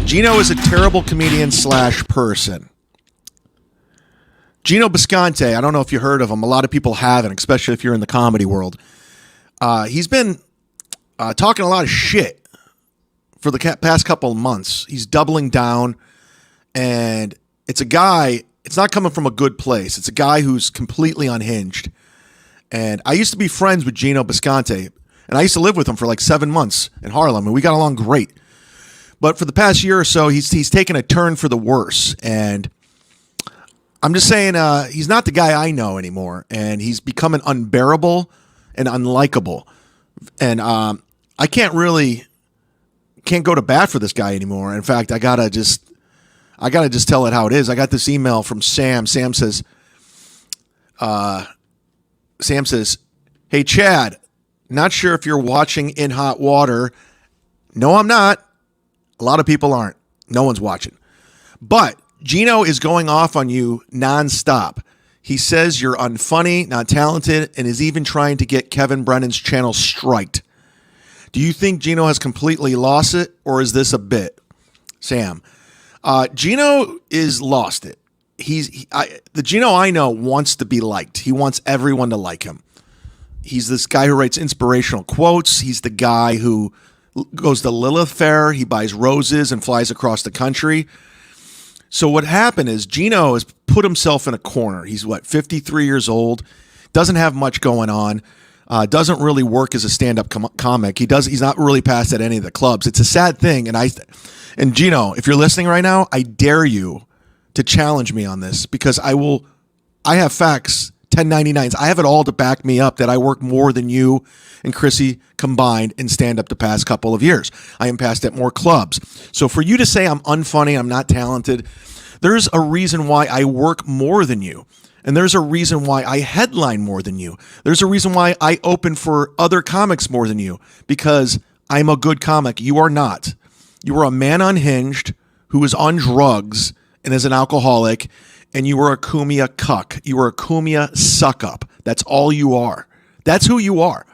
Geno is a terrible comedian / person. Geno Bisconte, I don't know if you heard of him. A lot of people haven't, especially if you're in the comedy world. He's been talking a lot of shit for the past couple of months. He's doubling down, and it's a guy, it's not coming from a good place. It's a guy who's completely unhinged. And I used to be friends with Geno Bisconte, and I used to live with him for like 7 months in Harlem, and we got along great. But for the past year or so, he's taken a turn for the worse, and I'm just saying he's not the guy I know anymore, and he's becoming unbearable and unlikable. And I can't go to bat for this guy anymore. In fact, I gotta just tell it how it is. I got this email from Sam. Sam says, "Hey Chad, not sure if you're watching In Hot Water. No, I'm not. A lot of people aren't. No one's watching. But Geno is going off on you nonstop. He says you're unfunny, not talented, and is even trying to get Kevin Brennan's channel striked. Do you think Geno has completely lost it, or is this a bit?" Sam, Geno is lost it. The Geno I know wants to be liked. He wants everyone to like him. He's this guy who writes inspirational quotes. He's the guy who goes to Lilith Fair. He buys roses and flies across the country. So what happened is Geno has put himself in a corner. He's 53 years old, doesn't have much going on, doesn't really work as a stand-up comic. He's not really passed at any of the clubs. It's a sad thing. And Geno, if you're listening right now, I dare you to challenge me on this, because I have facts, 1099s. I have it all to back me up that I work more than you and Chrissy combined in stand-up the past couple of years. I am passed at more clubs. So for you to say I'm unfunny, I'm not talented, there's a reason why I work more than you. And there's a reason why I headline more than you. There's a reason why I open for other comics more than you, because I'm a good comic. You are not. You are a man unhinged who is on drugs and is an alcoholic, and you are a Kumia cuck. You are a Kumia suck-up. That's all you are. That's who you are.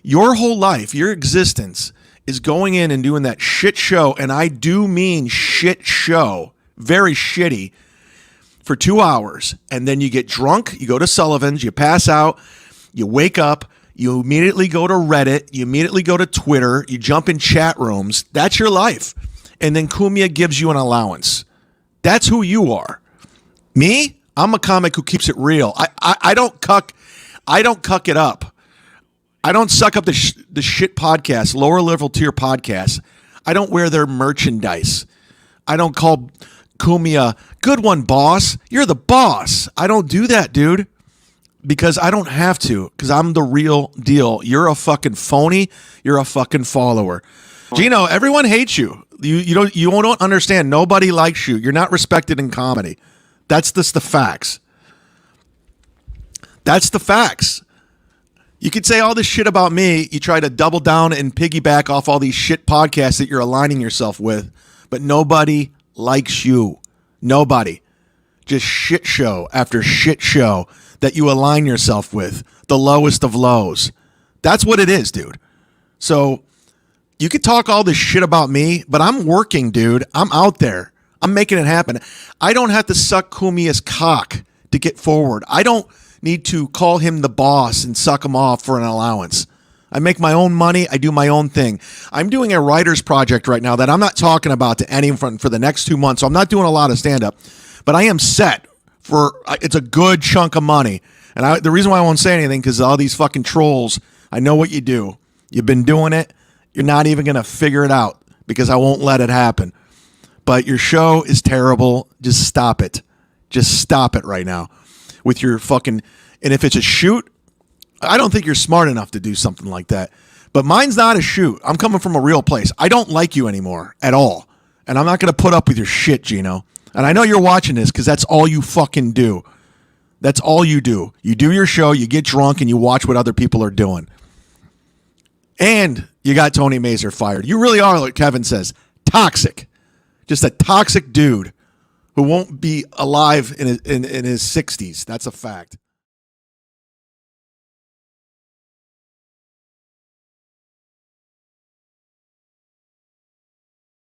Your whole life, your existence, is going in and doing that shit show, and I do mean shit show, very shitty, for 2 hours, and then you get drunk, you go to Sullivan's, you pass out, you wake up, you immediately go to Reddit, you immediately go to Twitter, you jump in chat rooms. That's your life. And then Kumia gives you an allowance. That's who you are. Me? I'm a comic who keeps it real. I don't cuck it up. I don't suck up the shit podcasts, lower level tier podcasts. I don't wear their merchandise. I don't call Kumia, "Good one, boss. You're the boss." I don't do that, dude, because I don't have to, because I'm the real deal. You're a fucking phony. You're a fucking follower. Geno, everyone hates you. You don't understand. Nobody likes you. You're not respected in comedy. That's just the facts. That's the facts. You could say all this shit about me. You try to double down and piggyback off all these shit podcasts that you're aligning yourself with, but nobody likes you. Nobody. Just shit show after shit show that you align yourself with. The lowest of lows. That's what it is, dude. So you could talk all this shit about me, but I'm working, dude. I'm out there. I'm making it happen. I don't have to suck Kumia's cock to get forward. I don't need to call him the boss and suck him off for an allowance. I make my own money. I do my own thing. I'm doing a writer's project right now that I'm not talking about to anyone for the next 2 months. So I'm not doing a lot of stand-up, but I am set for, it's a good chunk of money. And the reason why I won't say anything, because all these fucking trolls, I know what you do. You've been doing it. You're not even going to figure it out, because I won't let it happen. But your show is terrible. Just stop it. Just stop it right now with your fucking, and if it's a shoot, I don't think you're smart enough to do something like that. But mine's not a shoot. I'm coming from a real place. I don't like you anymore at all. And I'm not going to put up with your shit, Geno. And I know you're watching this, because that's all you fucking do. That's all you do. You do your show, you get drunk, and you watch what other people are doing. And you got Tony Mazur fired. You really are, like Kevin says, toxic. Just a toxic dude who won't be alive in his 60s. That's a fact.